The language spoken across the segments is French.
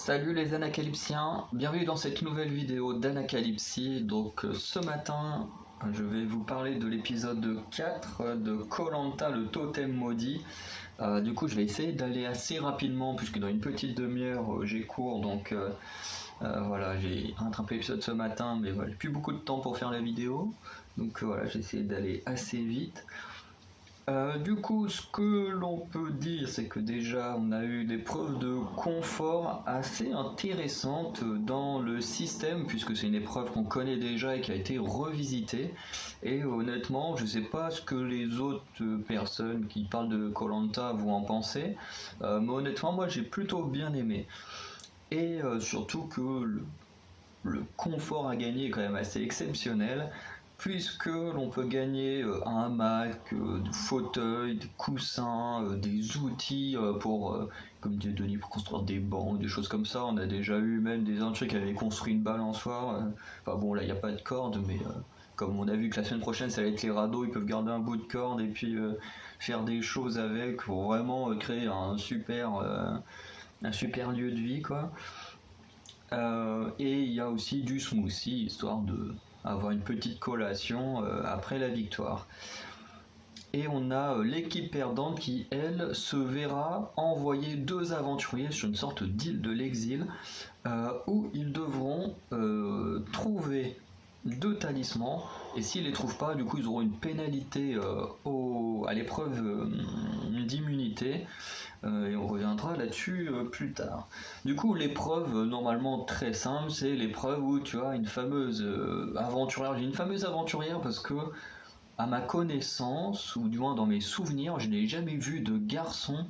Salut les Anacalypsiens, bienvenue dans cette nouvelle vidéo d'Anacalypsie. Donc ce matin, je vais vous parler de l'épisode 4 de koh le totem maudit. Du coup, je vais essayer d'aller assez rapidement puisque dans une petite demi-heure j'ai cours. Donc voilà, j'ai rattrapé l'épisode ce matin, mais voilà, plus beaucoup de temps pour faire la vidéo. Donc voilà, j'ai essayé d'aller assez vite. Du coup, ce que l'on peut dire, c'est que déjà on a eu des preuves de confort assez intéressantes dans le système, puisque c'est une épreuve qu'on connaît déjà et qui a été revisitée. Et honnêtement, je sais pas ce que les autres personnes qui parlent de koh vont en penser, mais honnêtement, moi j'ai plutôt bien aimé. Et surtout que le confort à gagner est quand même assez exceptionnel, puisque l'on peut gagner un hamac, des fauteuils, des coussins, des outils pour, comme dit Denis, pour construire des bancs, des choses comme ça. On a déjà eu même des intrus qui avaient construit une balançoire. Enfin bon, là il n'y a pas de corde, mais comme on a vu que la semaine prochaine ça va être les radeaux, ils peuvent garder un bout de corde et puis faire des choses avec pour vraiment créer un super lieu de vie, quoi. Et il y a aussi du smoothie, histoire de avoir une petite collation après la victoire. Et on a l'équipe perdante qui, elle, se verra envoyer deux aventuriers sur une sorte d'île de l'exil où ils devront trouver deux talismans, et s'ils les trouvent pas, du coup ils auront une pénalité à l'épreuve d'immunité. Et on reviendra là-dessus plus tard. Du coup, l'épreuve normalement très simple, c'est l'épreuve où tu as une fameuse aventurière. J'ai une fameuse aventurière parce que, à ma connaissance, ou du moins dans mes souvenirs, je n'ai jamais vu de garçon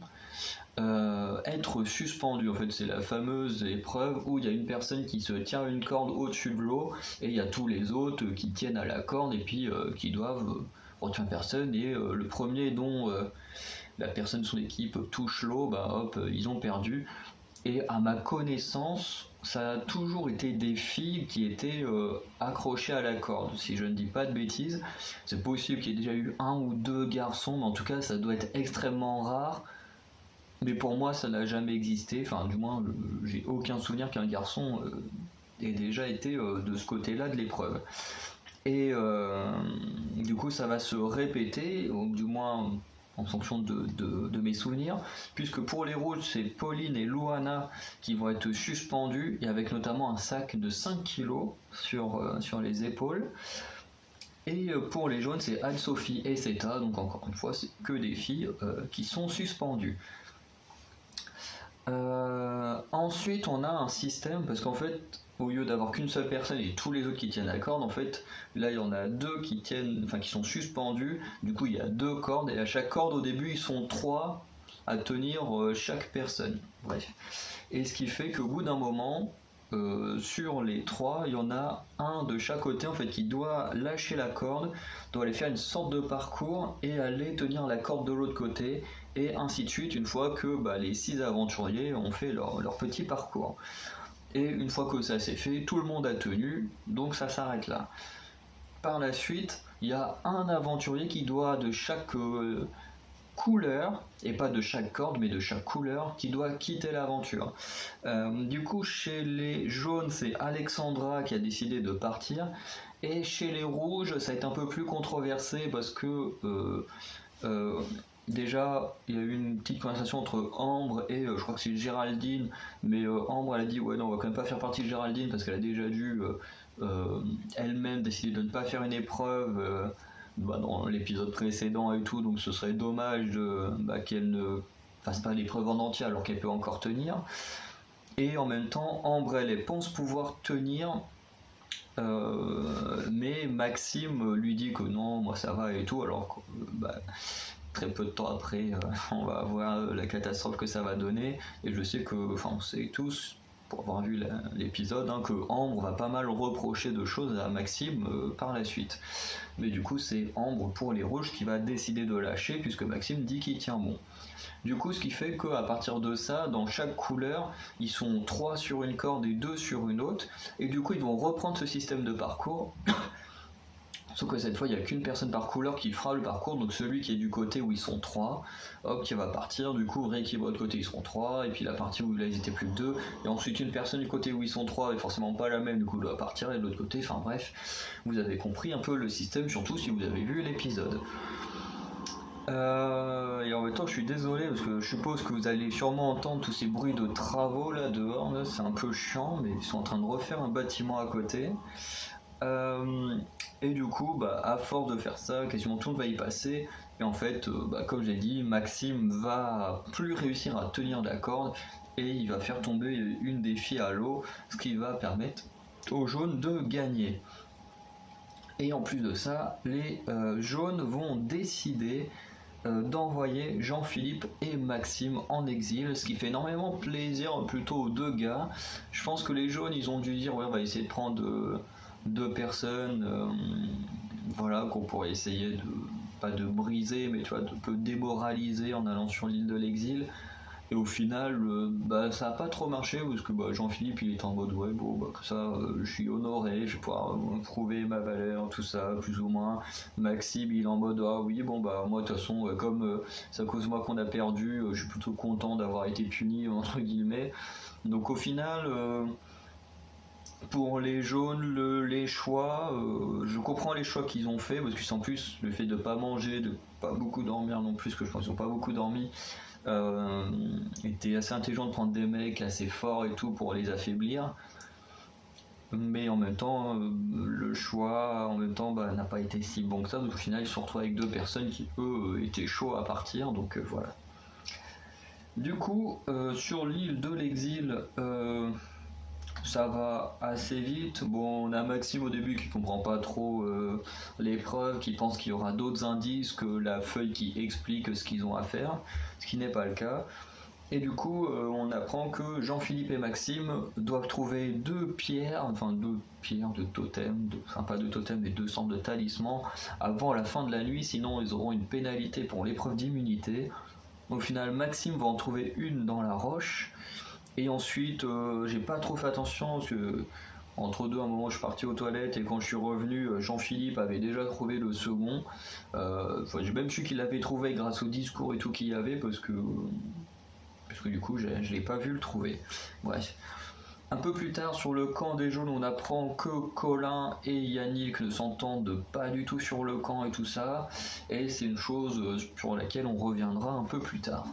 être suspendu. En fait, c'est la fameuse épreuve où il y a une personne qui se tient une corde au-dessus de l'eau et il y a tous les autres qui tiennent à la corde et puis qui doivent retenir personne, et le premier dont la personne de son équipe touche l'eau, bah hop, ils ont perdu. Et à ma connaissance, ça a toujours été des filles qui étaient accrochées à la corde, si je ne dis pas de bêtises. C'est possible qu'il y ait déjà eu un ou deux garçons, mais en tout cas ça doit être extrêmement rare. Mais pour moi ça n'a jamais existé, enfin du moins j'ai aucun souvenir qu'un garçon ait déjà été de ce côté-là de l'épreuve. Et du coup ça va se répéter, ou du moins en fonction de mes souvenirs, puisque pour les rouges c'est Pauline et Luana qui vont être suspendues, et avec notamment un sac de 5 kilos sur les épaules. Et pour les jaunes c'est Anne-Sophie et Seta, donc encore une fois c'est que des filles qui sont suspendues. Ensuite on a un système, parce qu'en fait au lieu d'avoir qu'une seule personne et tous les autres qui tiennent la corde, en fait là il y en a deux qui sont suspendus. Du coup il y a deux cordes, et à chaque corde au début ils sont trois à tenir chaque personne. Bref, et ce qui fait qu'au bout d'un moment, sur les trois, il y en a un de chaque côté en fait qui doit lâcher la corde, doit aller faire une sorte de parcours et aller tenir la corde de l'autre côté, et ainsi de suite une fois que les 6 aventuriers ont fait leur petit parcours. Et une fois que ça s'est fait, tout le monde a tenu, donc ça s'arrête là. Par la suite, il y a un aventurier qui doit de chaque couleur, et pas de chaque corde mais de chaque couleur, qui doit quitter l'aventure. Du coup chez les jaunes c'est Alexandra qui a décidé de partir, et chez les rouges ça a été un peu plus controversé parce que déjà il y a eu une petite conversation entre Ambre et je crois que c'est Géraldine, mais Ambre elle a dit ouais non on va quand même pas faire partie de Géraldine parce qu'elle a déjà dû elle-même décider de ne pas faire une épreuve dans l'épisode précédent et tout, donc ce serait dommage qu'elle ne fasse pas l'épreuve en entier alors qu'elle peut encore tenir. Et en même temps Ambre elle pense pouvoir tenir, mais Maxime lui dit que non moi ça va et tout, alors que très peu de temps après on va voir la catastrophe que ça va donner. Et je sais que, on sait tous pour avoir vu l'épisode que Ambre va pas mal reprocher de choses à Maxime par la suite. Mais du coup c'est Ambre pour les rouges qui va décider de lâcher puisque Maxime dit qu'il tient bon. Du coup ce qui fait qu'à partir de ça, dans chaque couleur, ils sont 3 sur une corde et 2 sur une autre, et du coup ils vont reprendre ce système de parcours Sauf que cette fois, il n'y a qu'une personne par couleur qui fera le parcours, donc celui qui est du côté où ils sont 3, hop, qui va partir, du coup, rééquilibre de côté, ils seront 3, et puis la partie où là, ils étaient plus que 2, et ensuite une personne du côté où ils sont 3, et forcément pas la même, du coup, doit partir, et de l'autre côté, enfin bref, vous avez compris un peu le système, surtout si vous avez vu l'épisode. Et en même temps, je suis désolé parce que je suppose que vous allez sûrement entendre tous ces bruits de travaux là dehors. Là, c'est un peu chiant, mais ils sont en train de refaire un bâtiment à côté. Et du coup, à force de faire ça, quasiment tout le monde va y passer. Et en fait, comme j'ai dit, Maxime va plus réussir à tenir la corde et il va faire tomber une des filles à l'eau, ce qui va permettre aux jaunes de gagner. Et en plus de ça, les jaunes vont décider d'envoyer Jean-Philippe et Maxime en exil, ce qui fait énormément plaisir plutôt aux deux gars. Je pense que les jaunes, ils ont dû dire ouais, on va essayer de prendre deux personnes, voilà, qu'on pourrait essayer de pas de briser, mais tu vois, de peu démoraliser en allant sur l'île de l'exil. Et au final, ça a pas trop marché parce que Jean-Philippe il est en mode ouais bon comme ça je suis honoré, je vais pouvoir prouver ma valeur, tout ça, plus ou moins. Maxime il est en mode ah oui bon moi de toute façon comme c'est à cause de moi qu'on a perdu, je suis plutôt content d'avoir été puni entre guillemets. Donc au final pour les jaunes, les choix, je comprends les choix qu'ils ont fait parce que c'est en plus le fait de pas manger, de pas beaucoup dormir non plus, que je pense qu'ils ont pas beaucoup dormi. Était assez intelligent de prendre des mecs assez forts et tout pour les affaiblir, mais en même temps le choix en même temps n'a pas été si bon que ça, donc au final ils se retrouvent avec deux personnes qui eux étaient chauds à partir, donc voilà. Du coup sur l'île de l'exil ça va assez vite. Bon, on a Maxime au début qui comprend pas trop l'épreuve, qui pense qu'il y aura d'autres indices que la feuille qui explique ce qu'ils ont à faire, ce qui n'est pas le cas. Et du coup, on apprend que Jean-Philippe et Maxime doivent trouver deux pierres de totem, enfin pas de totem, mais deux sortes de talismans avant la fin de la nuit, sinon ils auront une pénalité pour l'épreuve d'immunité. Au final, Maxime va en trouver une dans la roche. Et ensuite, j'ai pas trop fait attention parce que entre deux, à un moment, je suis parti aux toilettes et quand je suis revenu, Jean-Philippe avait déjà trouvé le second. J'ai même su qu'il l'avait trouvé grâce au discours et tout qu'il y avait parce que du coup, je l'ai pas vu le trouver. Bref. Un peu plus tard, sur le camp des jaunes, on apprend que Colin et Yannick ne s'entendent pas du tout sur le camp et tout ça. Et c'est une chose sur laquelle on reviendra un peu plus tard.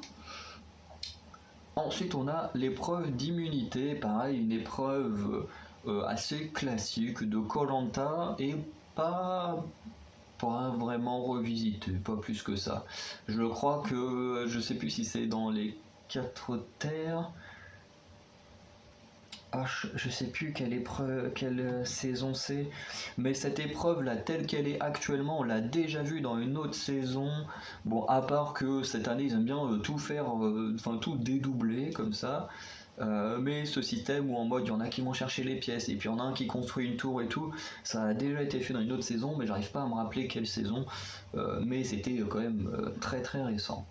Ensuite, on a l'épreuve d'immunité, pareil, une épreuve assez classique de Koh-Lanta et pas vraiment revisitée, pas plus que ça. Je crois que, je sais plus si c'est dans les 4 terres. Ah, je sais plus quelle saison c'est, mais cette épreuve là telle qu'elle est actuellement, on l'a déjà vue dans une autre saison. Bon, à part que cette année ils aiment bien tout faire, tout dédoubler comme ça. Mais ce système où en mode il y en a qui vont chercher les pièces et puis il y en a un qui construit une tour et tout, ça a déjà été fait dans une autre saison, mais j'arrive pas à me rappeler quelle saison. Mais c'était quand même très très récent.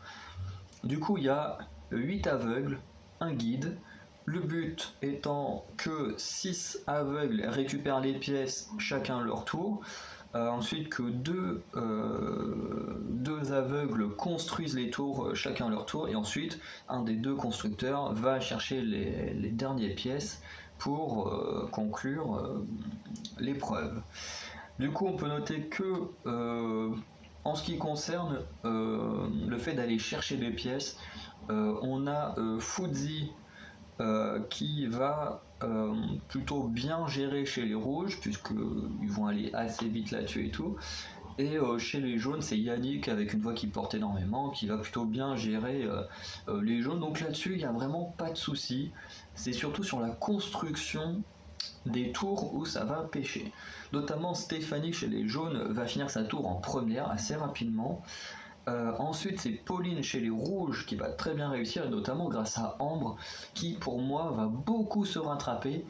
Du coup, il y a 8 aveugles, un guide. Le but étant que 6 aveugles récupèrent les pièces chacun leur tour. Ensuite que deux aveugles construisent les tours chacun leur tour. Et ensuite, un des deux constructeurs va chercher les dernières pièces pour conclure l'épreuve. Du coup, on peut noter que en ce qui concerne le fait d'aller chercher des pièces, on a Fuzzy qui va plutôt bien gérer chez les rouges, puisqu'ils vont aller assez vite là-dessus et tout. Et chez les jaunes, c'est Yannick avec une voix qui porte énormément, qui va plutôt bien gérer les jaunes. Donc là-dessus, il n'y a vraiment pas de souci. C'est surtout sur la construction des tours où ça va pêcher. Notamment Stéphanie chez les jaunes va finir sa tour en première assez rapidement. Ensuite, c'est Pauline chez les rouges qui va très bien réussir, et notamment grâce à Ambre, qui pour moi va beaucoup se rattraper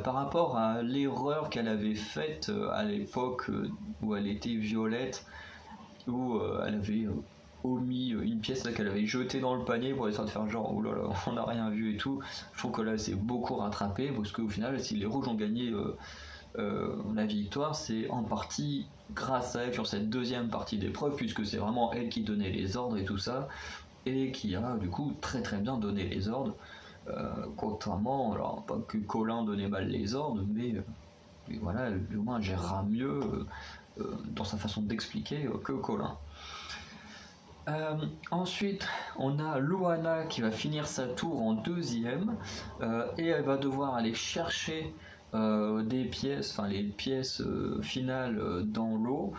par rapport à l'erreur qu'elle avait faite à l'époque où elle était violette, où elle avait omis une pièce là, qu'elle avait jetée dans le panier pour essayer de faire genre oh là là, on n'a rien vu et tout. Je trouve que là, c'est beaucoup rattrapé parce qu'au final, si les rouges ont gagné la victoire, c'est en partie grâce à elle sur cette deuxième partie d'épreuve, puisque c'est vraiment elle qui donnait les ordres et tout ça, et qui a du coup très très bien donné les ordres, contrairement, alors pas que Colin donnait mal les ordres, mais voilà, du moins elle gérera mieux dans sa façon d'expliquer que Colin. Ensuite, on a Luana qui va finir sa tour en deuxième et elle va devoir aller chercher des pièces, enfin les pièces finales dans l'eau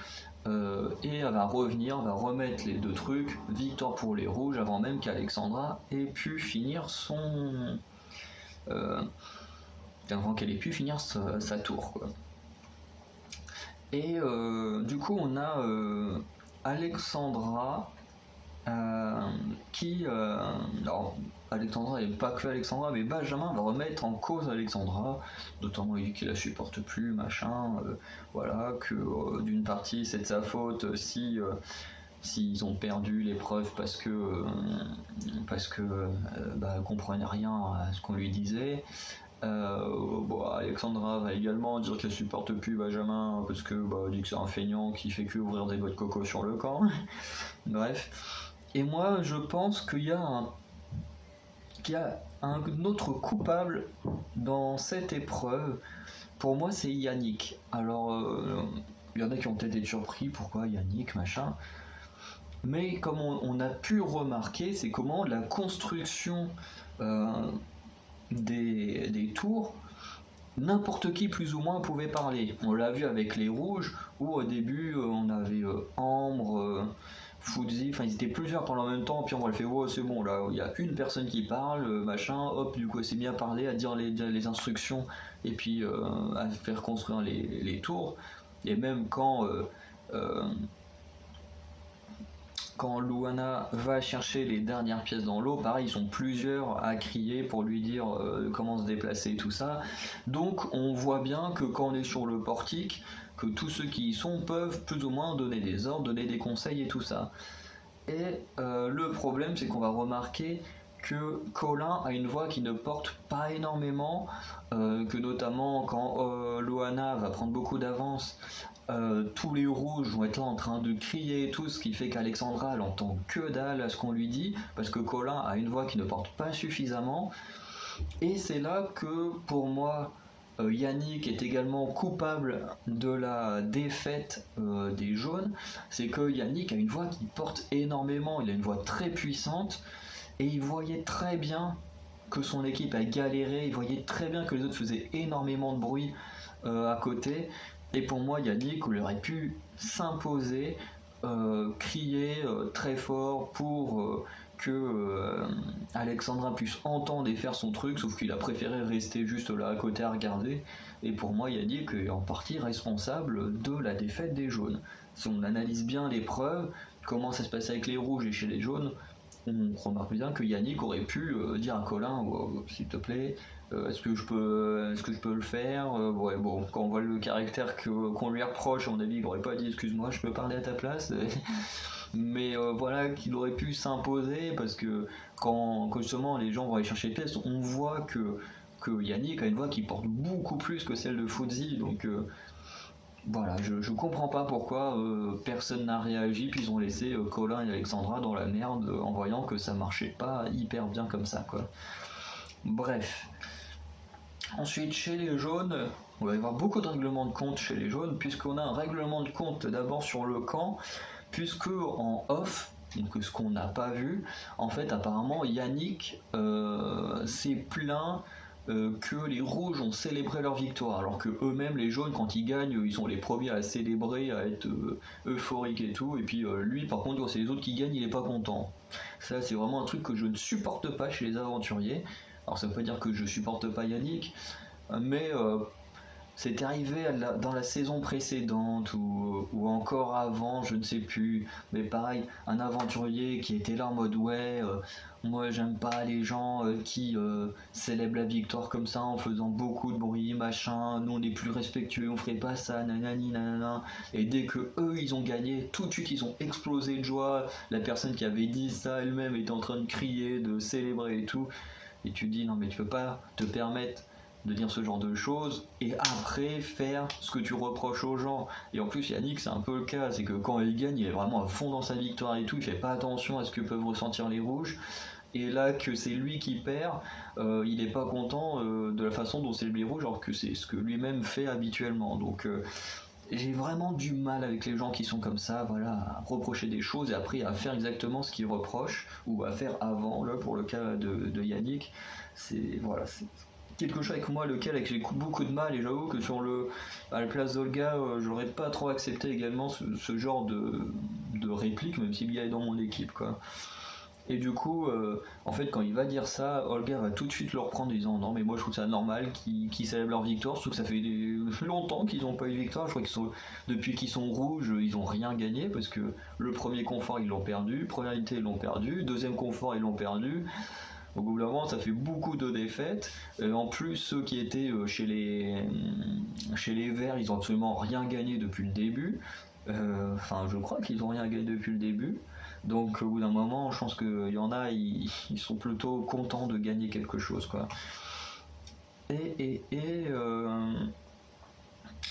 et elle va revenir, va remettre les deux trucs, victoire pour les rouges avant même qu'Alexandra ait pu finir avant qu'elle ait pu finir sa tour, quoi. Et du coup on a Alexandra alors Alexandra et pas que Alexandra, mais Benjamin va remettre en cause Alexandra, notamment il dit qu'il la supporte plus, machin, voilà, que d'une partie c'est de sa faute si s'ils ont perdu l'épreuve parce que elle comprenait rien à ce qu'on lui disait. Alexandra va également dire qu'elle supporte plus Benjamin parce que elle dit que c'est un feignant qui fait que ouvrir des boîtes coco sur le camp. Bref. Et moi je pense qu'il y a un autre coupable dans cette épreuve. Pour moi c'est Yannick. Alors il y en a qui ont peut-être été surpris, pourquoi Yannick, machin. Mais comme on a pu remarquer, c'est comment la construction des tours, n'importe qui plus ou moins pouvait parler. On l'a vu avec les rouges, où au début on avait Ambre, Fuzzy, enfin ils étaient plusieurs pendant le même temps, puis on va le faire, oh c'est bon, là il y a une personne qui parle, machin, hop, du coup c'est bien parlé, à dire les instructions, et puis à faire construire les tours. Et même quand Luana va chercher les dernières pièces dans l'eau, pareil, ils sont plusieurs à crier pour lui dire comment se déplacer et tout ça. Donc on voit bien que quand on est sur le portique, que tous ceux qui y sont peuvent plus ou moins donner des ordres, donner des conseils et tout ça. Et le problème, c'est qu'on va remarquer que Colin a une voix qui ne porte pas énormément, que notamment quand Luana va prendre beaucoup d'avance, tous les rouges vont être là en train de crier et tout, ce qui fait qu'Alexandra elle entend que dalle à ce qu'on lui dit, parce que Colin a une voix qui ne porte pas suffisamment. Et c'est là que pour moi Yannick est également coupable de la défaite des jaunes. C'est que Yannick a une voix qui porte énormément, il a une voix très puissante, et il voyait très bien que son équipe a galéré, il voyait très bien que les autres faisaient énormément de bruit à côté. Et pour moi, Yannick aurait pu s'imposer, crier très fort pour que Alexandra puisse entendre et faire son truc, sauf qu'il a préféré rester juste là à côté à regarder. Et pour moi, Yannick est en partie responsable de la défaite des jaunes. Si on analyse bien l'épreuve, comment ça se passe avec les rouges et chez les jaunes, on remarque bien que Yannick aurait pu dire à Colin, oh, s'il te plaît, est-ce que je peux le faire, ouais, bon, quand on voit le caractère qu'on lui reproche, à mon avis, il aurait pas dit excuse-moi, je peux parler à ta place. Mais voilà, qu'il aurait pu s'imposer parce que quand justement les gens vont aller chercher les pièces, on voit que Yannick a une voix qui porte beaucoup plus que celle de Fuzzy, donc voilà, je comprends pas pourquoi personne n'a réagi, puis ils ont laissé Colin et Alexandra dans la merde en voyant que ça marchait pas hyper bien comme ça, quoi. Bref. Ensuite, chez les jaunes, on va y avoir beaucoup de règlements de compte chez les jaunes, puisqu'on a un règlement de compte d'abord sur le camp, puisque en off, donc ce qu'on n'a pas vu, en fait apparemment Yannick s'est plaint que les rouges ont célébré leur victoire, alors que eux-mêmes, les jaunes, quand ils gagnent, ils sont les premiers à célébrer, à être euphoriques et tout, et puis lui, par contre, quand c'est les autres qui gagnent, il est pas content. Ça, c'est vraiment un truc que je ne supporte pas chez les aventuriers. Alors ça veut pas dire que je supporte pas Yannick, mais c'est arrivé dans la saison précédente ou encore avant, je ne sais plus. Mais pareil, un aventurier qui était là en mode ouais, moi j'aime pas les gens qui célèbrent la victoire comme ça en faisant beaucoup de bruit, machin. Nous on est plus respectueux, on ferait pas ça, nanani, nanana. Et dès que eux ils ont gagné, tout de suite ils ont explosé de joie. La personne qui avait dit ça elle-même était en train de crier, de célébrer et tout. Et tu te dis non mais tu peux pas te permettre de dire ce genre de choses et après faire ce que tu reproches aux gens. Et en plus Yannick c'est un peu le cas, c'est que quand il gagne il est vraiment à fond dans sa victoire et tout, il fait pas attention à ce que peuvent ressentir les rouges. Et là que c'est lui qui perd, il n'est pas content de la façon dont c'est lui rouge, alors que c'est ce que lui-même fait habituellement. Donc j'ai vraiment du mal avec les gens qui sont comme ça, voilà, à reprocher des choses et après à faire exactement ce qu'ils reprochent ou à faire avant. Là, pour le cas de Yannick, c'est voilà, c'est quelque chose avec moi avec j'ai beaucoup de mal et j'avoue que à la place d'Olga, j'aurais pas trop accepté également ce genre de réplique, même si le gars est dans mon équipe, quoi. Et du coup, en fait, quand il va dire ça, Olga va tout de suite le reprendre en disant non, mais moi je trouve ça normal qu'ils célèbrent leur victoire. Je trouve que ça fait longtemps qu'ils n'ont pas eu de victoire. Je crois depuis qu'ils sont rouges, ils n'ont rien gagné parce que le premier confort ils l'ont perdu, première unité ils l'ont perdu, deuxième confort ils l'ont perdu. Au bout d'un moment, ça fait beaucoup de défaites. En plus, ceux qui étaient chez les Verts, ils n'ont absolument rien gagné depuis le début. Enfin, je crois qu'ils n'ont rien gagné depuis le début. Donc au bout d'un moment, je pense qu'il y en a, ils sont plutôt contents de gagner quelque chose, quoi. Et, et, euh,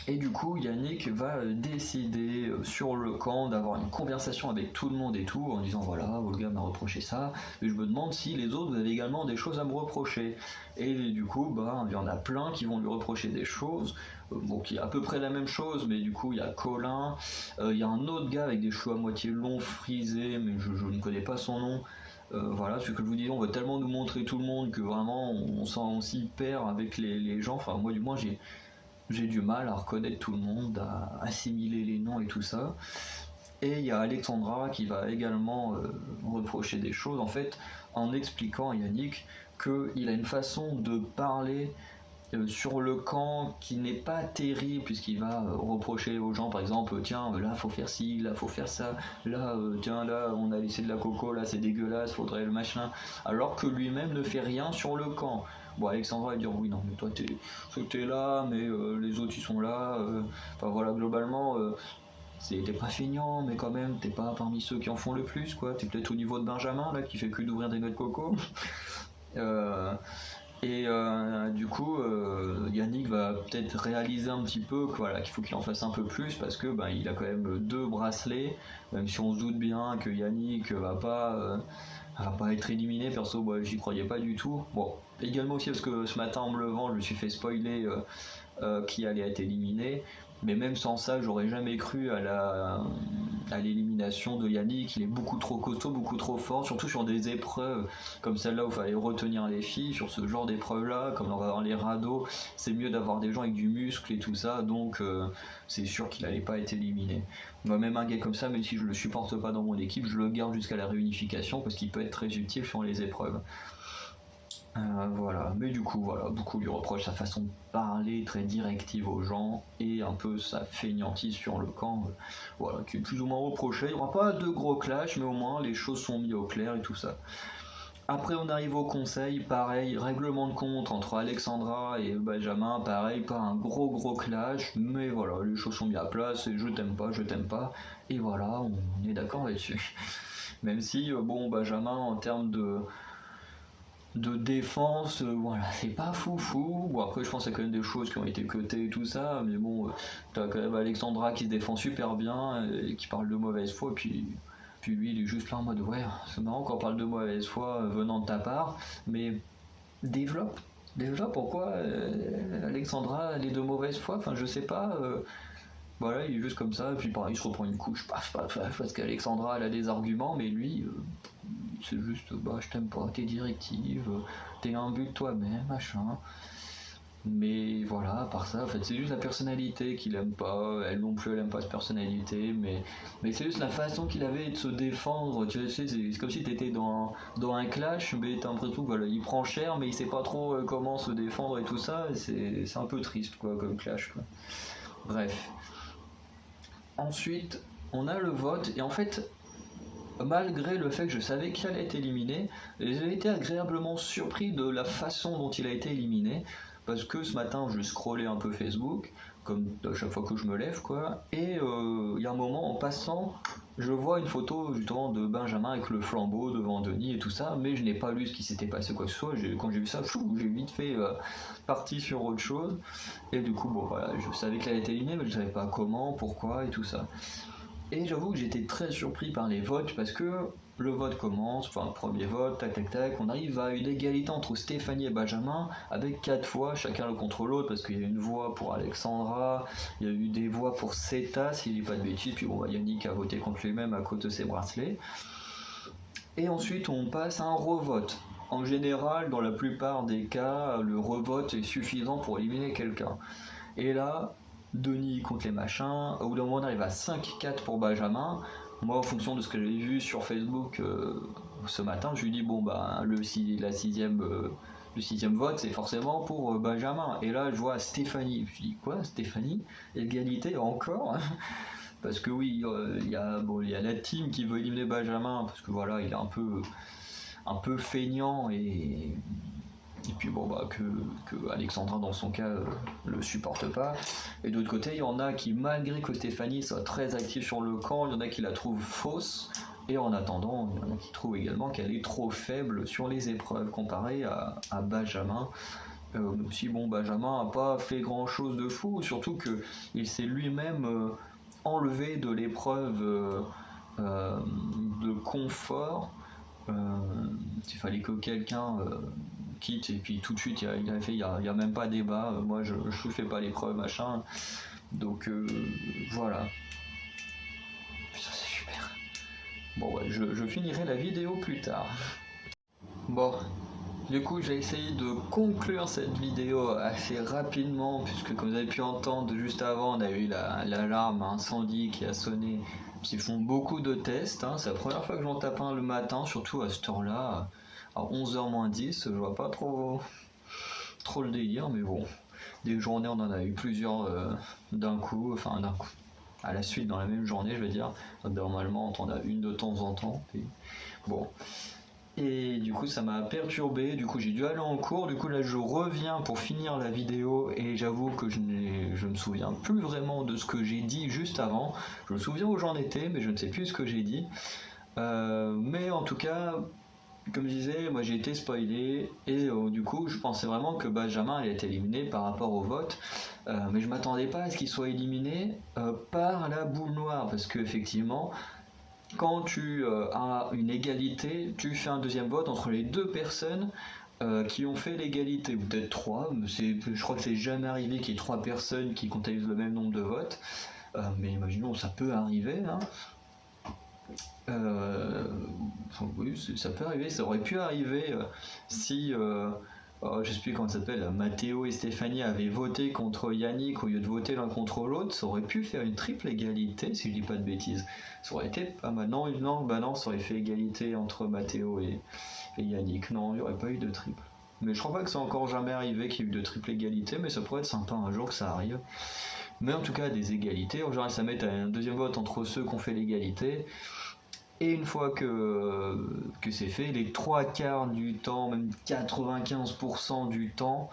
et du coup, Yannick va décider sur le camp d'avoir une conversation avec tout le monde et tout, en disant voilà, Olga m'a reproché ça, et je me demande si les autres, vous avez également des choses à me reprocher. Et du coup, il y en a plein qui vont lui reprocher des choses, bon, qui est à peu près la même chose, mais du coup, il y a Colin, il y a un autre gars avec des cheveux à moitié longs, frisés, mais je ne connais pas son nom. Voilà, ce que je vous dis, on va tellement nous montrer tout le monde que vraiment on s'y perd avec les gens. Enfin, moi du moins, j'ai du mal à reconnaître tout le monde, à assimiler les noms et tout ça. Et il y a Alexandra qui va également reprocher des choses, en fait, en expliquant à Yannick qu'il a une façon de parler sur le camp qui n'est pas terrible, puisqu'il va reprocher aux gens, par exemple, tiens, là faut faire ci, là faut faire ça, là, tiens, là on a laissé de la coco, là c'est dégueulasse, faudrait le machin, alors que lui-même ne fait rien sur le camp. Bon, Alexandra va dire oui, non, mais toi t'es là, mais les autres ils sont là. Enfin voilà, globalement, t'es pas feignant, mais quand même, t'es pas parmi ceux qui en font le plus, quoi. T'es peut-être au niveau de Benjamin, là, qui fait que d'ouvrir des noix de coco. Du coup, Yannick va peut-être réaliser un petit peu qu'il faut qu'il en fasse un peu plus parce que il a quand même 2 bracelets, même si on se doute bien que Yannick va pas être éliminé. Perso, j'y croyais pas du tout. Bon, également aussi parce que ce matin en me levant, je me suis fait spoiler qui allait être éliminé. Mais même sans ça, j'aurais jamais cru à l'élimination de Yannick. Il est beaucoup trop costaud, beaucoup trop fort, surtout sur des épreuves comme celle-là où il fallait retenir les filles. Sur ce genre d'épreuves-là, comme on va dans les radeaux, c'est mieux d'avoir des gens avec du muscle et tout ça, donc c'est sûr qu'il n'allait pas être éliminé. Moi, même un gars comme ça, même si je le supporte pas dans mon équipe, je le garde jusqu'à la réunification parce qu'il peut être très utile sur les épreuves. Voilà, mais du coup, voilà, beaucoup lui reprochent sa façon de parler très directive aux gens et un peu sa fainéantise sur le camp, voilà, qui est plus ou moins reproché. Il n'y aura pas de gros clash, mais au moins les choses sont mises au clair et tout ça. Après, on arrive au conseil, pareil, règlement de compte entre Alexandra et Benjamin, pareil, pas un gros clash, mais voilà, les choses sont mises à place et je t'aime pas, et voilà, on est d'accord là-dessus. Même si, Benjamin, en termes de défense, voilà, c'est pas foufou. Bon, après, je pense qu'il y a quand même des choses qui ont été cutées et tout ça, mais bon, t'as quand même Alexandra qui se défend super bien et qui parle de mauvaise foi, puis lui, il est juste là en mode ouais, c'est marrant qu'on parle de mauvaise foi venant de ta part, mais développe. Développe pourquoi Alexandra elle est de mauvaise foi, enfin je sais pas. Voilà, il est juste comme ça, et puis pareil, il se reprend une couche, paf, parce qu'Alexandra elle a des arguments, mais lui, c'est juste, je t'aime pas, tes directives, t'es un but de toi-même, machin. Mais voilà, à part ça, en fait, c'est juste la personnalité qu'il aime pas, elle non plus elle aime pas cette personnalité, mais c'est juste la façon qu'il avait de se défendre, tu sais, c'est comme si t'étais dans un clash, mais t'as l'impression que voilà, il prend cher, mais il sait pas trop comment se défendre et tout ça, et c'est un peu triste, quoi, comme clash, quoi. Bref. Ensuite, on a le vote, et en fait, malgré le fait que je savais qu'il allait être éliminé, j'ai été agréablement surpris de la façon dont il a été éliminé, parce que ce matin je scrollais un peu Facebook, comme à chaque fois que je me lève, quoi. Et il y a un moment, en passant, je vois une photo justement de Benjamin avec le flambeau devant Denis et tout ça, mais je n'ai pas lu ce qui s'était passé quoi que ce soit. Quand j'ai vu ça, j'ai vite fait parti sur autre chose. Et du coup, bon voilà, je savais qu'elle était éliminée, mais je savais pas comment, pourquoi et tout ça. Et j'avoue que j'étais très surpris par les votes parce que le vote commence, enfin premier vote, tac tac tac, on arrive à une égalité entre Stéphanie et Benjamin avec 4 voix, chacun le contre l'autre parce qu'il y a une voix pour Alexandra, il y a eu des voix pour Seta si je dis pas de bêtises, puis bon Yannick a voté contre lui-même à cause de ses bracelets. Et ensuite on passe à un revote. En général, dans la plupart des cas, le revote est suffisant pour éliminer quelqu'un. Et là, Denis contre les machins. Au bout d'un moment, on arrive à 5-4 pour Benjamin. Moi, en fonction de ce que j'ai vu sur Facebook ce matin, je lui dis bon, bah, le sixième vote, c'est forcément pour Benjamin. Et là, je vois Stéphanie. Je dis quoi, Stéphanie? Égalité encore? Parce que oui, il y a la team qui veut éliminer Benjamin, parce que voilà, il est un peu feignant et puis bon bah que Alexandra dans son cas le supporte pas. Et d'autre côté, il y en a qui malgré que Stéphanie soit très active sur le camp, il y en a qui la trouvent fausse. Et en attendant, il y en a qui trouvent également qu'elle est trop faible sur les épreuves comparée à Benjamin. Même si bon, Benjamin n'a pas fait grand chose de fou, surtout qu'il s'est lui-même enlevé de l'épreuve de confort. Il fallait que quelqu'un quitte et puis tout de suite il avait fait il y a même pas débat, moi je fais pas l'épreuve machin, donc voilà, ça c'est super. Bon ouais, je finirai la vidéo plus tard. Bon, du coup j'ai essayé de conclure cette vidéo assez rapidement puisque comme vous avez pu entendre juste avant on a eu l'alarme incendie qui a sonné. Ils font beaucoup de tests, hein. C'est la première fois que j'en tape un le matin, surtout à cette heure-là, à 11h moins 10, je vois pas trop le délire, mais bon, des journées on en a eu plusieurs d'un coup, à la suite dans la même journée, je veux dire. Normalement, on en a une de temps en temps. Et bon. Et du coup, ça m'a perturbé. Du coup, j'ai dû aller en cours. Du coup, là, je reviens pour finir la vidéo. Et j'avoue que je me souviens plus vraiment de ce que j'ai dit juste avant. Je me souviens où j'en étais, mais je ne sais plus ce que j'ai dit. Mais en tout cas, comme je disais, moi j'ai été spoilé et du coup je pensais vraiment que Benjamin allait être éliminé par rapport au vote, mais je m'attendais pas à ce qu'il soit éliminé par la boule noire parce qu'effectivement quand tu as une égalité, tu fais un deuxième vote entre les deux personnes qui ont fait l'égalité, ou peut-être trois, je crois que c'est jamais arrivé qu'il y ait trois personnes qui comptabilisent le même nombre de votes, mais imaginons ça peut arriver, hein. Oui, ça peut arriver, ça aurait pu arriver si, je sais plus comment ça s'appelle, Mathéo et Stéphanie avaient voté contre Yannick au lieu de voter l'un contre l'autre, ça aurait pu faire une triple égalité, si je dis pas de bêtises. Ça aurait été pas mal. Non, ça aurait fait égalité entre Mathéo et Yannick. Non, il n'y aurait pas eu de triple. Mais je crois pas que ça encore jamais arrivé qu'il y ait eu de triple égalité, mais ça pourrait être sympa un jour que ça arrive. Mais en tout cas, des égalités. En général, ça met un deuxième vote entre ceux qui ont fait l'égalité. Et une fois que c'est fait, les trois quarts du temps, même 95% du temps,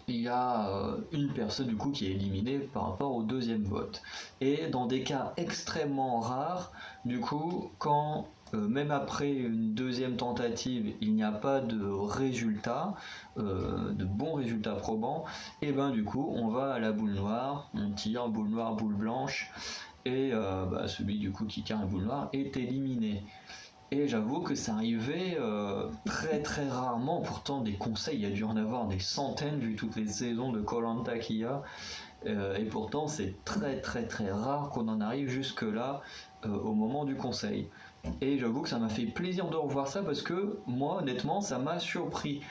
il y a une personne du coup qui est éliminée par rapport au deuxième vote. Et dans des cas extrêmement rares, du coup, quand même après une deuxième tentative, il n'y a pas de résultat, de bons résultats probants, et ben du coup, on va à la boule noire, on tire boule noire, boule blanche, et celui du coup qui tire la boule noire est éliminé. Et j'avoue que ça arrivait très très rarement, pourtant des conseils, il y a dû en avoir des centaines vu toutes les saisons de Koh-Lanta qu'il y a, et pourtant c'est très très très rare qu'on en arrive jusque là au moment du conseil. Et j'avoue que ça m'a fait plaisir de revoir ça parce que moi honnêtement ça m'a surpris.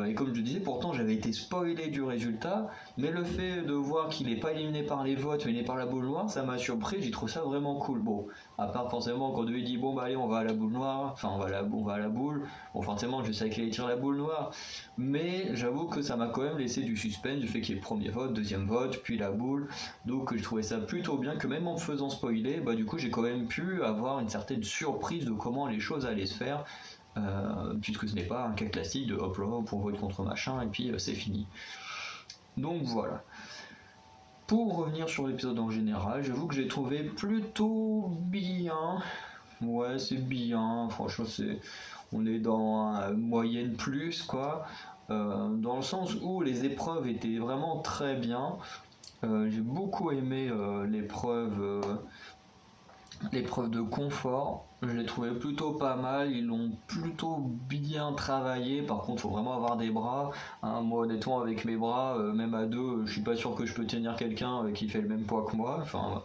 Et comme je disais, pourtant j'avais été spoilé du résultat, mais le fait de voir qu'il n'est pas éliminé par les votes, mais il est par la boule noire, ça m'a surpris, j'ai trouvé ça vraiment cool. Bon, à part forcément quand lui dit bon bah allez on va à la boule noire, enfin on va à la boule, bon forcément je savais qu'il allait tirer la boule noire, mais j'avoue que ça m'a quand même laissé du suspense du fait qu'il y ait premier vote, deuxième vote, puis la boule, donc je trouvais ça plutôt bien que même en me faisant spoiler, bah du coup j'ai quand même pu avoir une certaine surprise de comment les choses allaient se faire. Puisque ce n'est pas un cas classique de hop là, on vote contre machin et puis c'est fini. Donc voilà. Pour revenir sur l'épisode en général, j'avoue que j'ai trouvé plutôt bien. Ouais, c'est bien. Franchement, on est dans un moyenne plus, quoi. Dans le sens où les épreuves étaient vraiment très bien. J'ai beaucoup aimé l'épreuve de confort. Je l'ai trouvé plutôt pas mal. Ils l'ont plutôt bien travaillé. Par contre, il faut vraiment avoir des bras. Hein, moi, honnêtement, avec mes bras, même à deux, je suis pas sûr que je peux tenir quelqu'un qui fait le même poids que moi. Enfin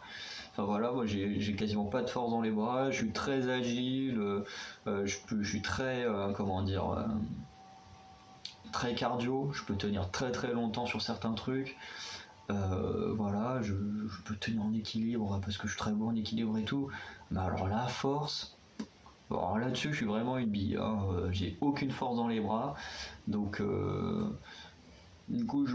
voilà, moi j'ai quasiment pas de force dans les bras, je suis très agile, je suis très, comment dire, très cardio, je peux tenir très très longtemps sur certains trucs. Voilà, je peux tenir en équilibre parce que je suis très bon en équilibre et tout. Mais alors la force, bon, alors là-dessus je suis vraiment une bille, hein. J'ai aucune force dans les bras, donc du coup,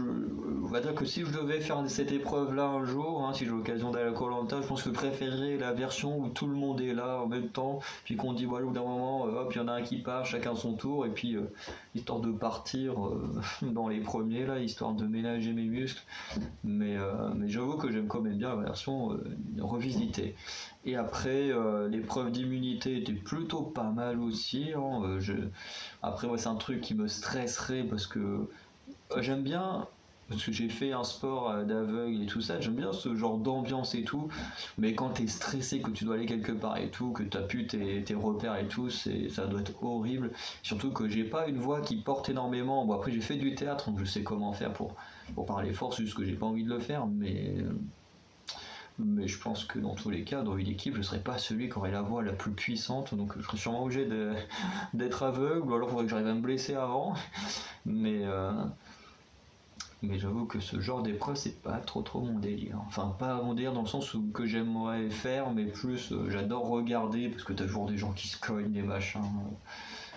on va dire que si je devais faire cette épreuve-là un jour, hein, si j'ai l'occasion d'aller à koh, je pense que je préférerais la version où tout le monde est là en même temps, puis qu'on dit, voilà, au bout d'un moment, hop, il y en a un qui part, chacun son tour, et puis histoire de partir dans les premiers, là, histoire de ménager mes muscles. Mais j'avoue que j'aime quand même bien la version revisitée. Et après, l'épreuve d'immunité était plutôt pas mal aussi, hein. Après, moi, c'est un truc qui me stresserait parce que j'aime bien, parce que j'ai fait un sport d'aveugle et tout ça, j'aime bien ce genre d'ambiance et tout, mais quand t'es stressé, que tu dois aller quelque part et tout, que t'as plus tes repères et tout, ça doit être horrible. Surtout que j'ai pas une voix qui porte énormément. Bon, après, j'ai fait du théâtre, donc je sais comment faire pour parler fort, c'est juste que j'ai pas envie de le faire, mais je pense que dans tous les cas, dans une équipe, je serais pas celui qui aurait la voix la plus puissante, donc je serais sûrement obligé d'être aveugle, ou alors il faudrait que j'arrive à me blesser avant, mais. Mais j'avoue que ce genre d'épreuve, c'est pas trop mon délire. Enfin, pas mon délire dans le sens où que j'aimerais faire, mais plus j'adore regarder parce que t'as toujours des gens qui se cognent, des machins.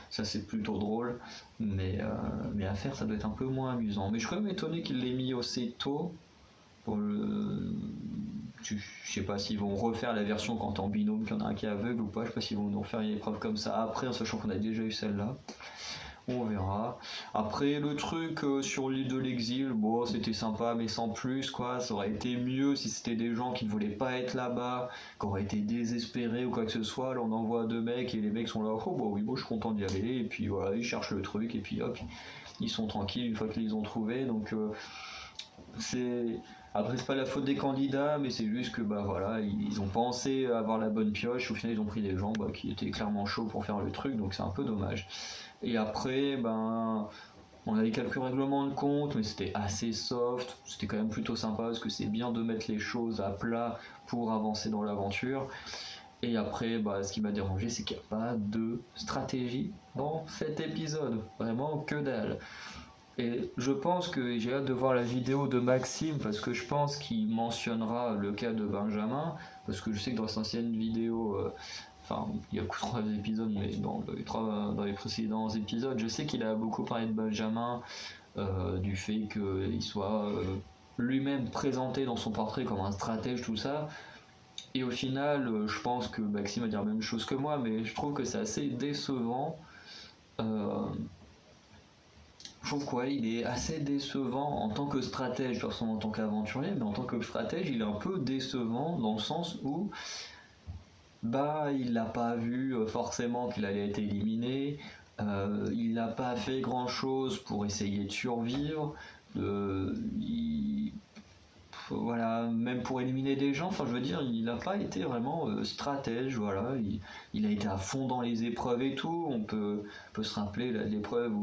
Ça, c'est plutôt drôle. Mais à faire, ça doit être un peu moins amusant. Mais je suis quand même étonné qu'il l'ait mis aussi tôt. Pour le... Je sais pas s'ils vont refaire la version quand t'es en binôme, qu'il y en a un qui est aveugle ou pas. Je sais pas s'ils vont nous refaire une épreuve comme ça après, en sachant qu'on a déjà eu celle-là. On verra. Après, le truc sur l'île de l'exil, bon, c'était sympa, mais sans plus, quoi. Ça aurait été mieux si c'était des gens qui ne voulaient pas être là-bas, qui auraient été désespérés ou quoi que ce soit. Là, on envoie deux mecs et les mecs sont là, oh, bah oui, moi je suis content d'y aller. Et puis voilà, ils cherchent le truc et puis hop, ils sont tranquilles une fois qu'ils les ont trouvés. Donc, c'est. Après, c'est pas la faute des candidats, mais c'est juste que bah voilà, ils ont pensé avoir la bonne pioche. Au final, ils ont pris des gens bah, qui étaient clairement chauds pour faire le truc, donc c'est un peu dommage. Et après, ben, on avait quelques règlements de compte, mais c'était assez soft. C'était quand même plutôt sympa parce que c'est bien de mettre les choses à plat pour avancer dans l'aventure. Et après, bah, ce qui m'a dérangé, c'est qu'il n'y a pas de stratégie dans cet épisode. Vraiment que dalle. Et je pense que j'ai hâte de voir la vidéo de Maxime parce que je pense qu'il mentionnera le cas de Benjamin. Parce que je sais que dans cette ancienne vidéo, enfin, il y a que 3 épisodes, mais dans les précédents épisodes, je sais qu'il a beaucoup parlé de Benjamin, du fait qu'il soit lui-même présenté dans son portrait comme un stratège, tout ça. Et au final, je pense que Maxime va dire la même chose que moi, mais je trouve que c'est assez décevant. Euh, je trouve quoi, il est assez décevant en tant que stratège, personne en tant qu'aventurier, mais en tant que stratège, il est un peu décevant dans le sens où bah il n'a pas vu forcément qu'il allait être éliminé, il n'a pas fait grand chose pour essayer de survivre, il, voilà, même pour éliminer des gens, enfin je veux dire, il n'a pas été vraiment stratège, voilà, il a été à fond dans les épreuves et tout, peut se rappeler là, de l'épreuve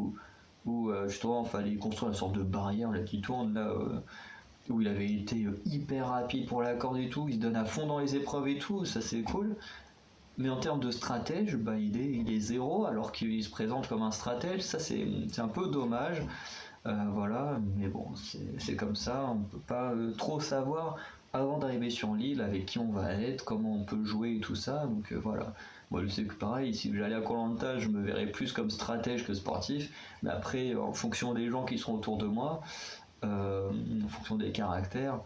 où justement il fallait construire une sorte de barrière là, qui tourne là, où il avait été hyper rapide pour la corde et tout, il se donne à fond dans les épreuves et tout, ça c'est cool. Mais en termes de stratège, bah, il est zéro alors qu'il se présente comme un stratège, ça c'est un peu dommage. Voilà, mais bon, c'est comme ça, on peut pas trop savoir avant d'arriver sur l'île avec qui on va être, comment on peut jouer et tout ça, donc voilà. Moi je sais que pareil, si j'allais à koh, je me verrais plus comme stratège que sportif, mais après, en fonction des gens qui seront autour de moi, en fonction des caractères,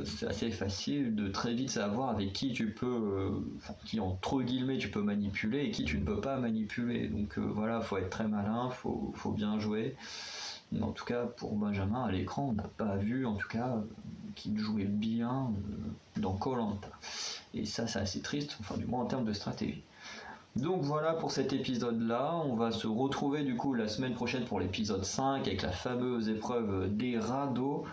c'est assez facile de très vite savoir avec qui tu peux, qui entre guillemets tu peux manipuler et qui tu ne peux pas manipuler. Donc voilà, faut être très malin, faut bien jouer. Mais en tout cas, pour Benjamin, à l'écran, on n'a pas vu, en tout cas, qu'il jouait bien dans koh. Et ça, c'est assez triste, enfin, du moins en termes de stratégie. Donc voilà pour cet épisode-là. On va se retrouver du coup la semaine prochaine pour l'épisode 5 avec la fameuse épreuve des radeaux.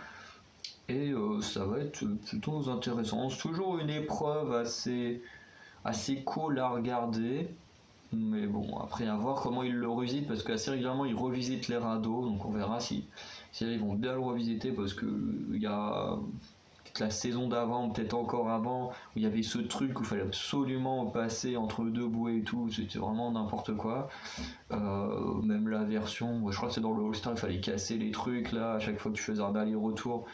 Et ça va être plutôt intéressant. C'est toujours une épreuve assez cool à regarder. Mais bon, après à voir comment ils le revisitent, parce qu'assez régulièrement ils revisitent les radeaux, donc on verra si ils vont bien le revisiter, parce que il y a peut-être la saison d'avant, peut-être encore avant, où il y avait ce truc où il fallait absolument passer entre deux bouées et tout, c'était vraiment n'importe quoi. Même la version, je crois que c'est dans le All-Star, il fallait casser les trucs là, à chaque fois que tu faisais un aller-retour,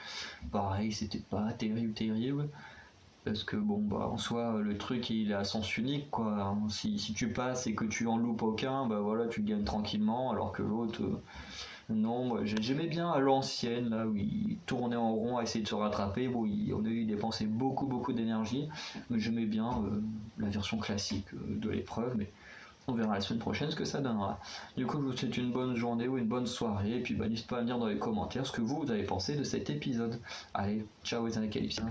pareil, c'était pas terrible. Parce que bon bah en soi le truc il est à sens unique quoi. Si tu passes et que tu en loupes aucun, bah voilà tu gagnes tranquillement, alors que l'autre non, moi, j'aimais bien à l'ancienne là où il tournait en rond à essayer de se rattraper. Bon on a eu dépensé beaucoup d'énergie, mais j'aimais bien la version classique de l'épreuve, mais on verra la semaine prochaine ce que ça donnera. Du coup je vous souhaite une bonne journée ou une bonne soirée, et puis bah, n'hésitez pas à me dire dans les commentaires ce que vous avez pensé de cet épisode. Allez, ciao les Anacalypsiens.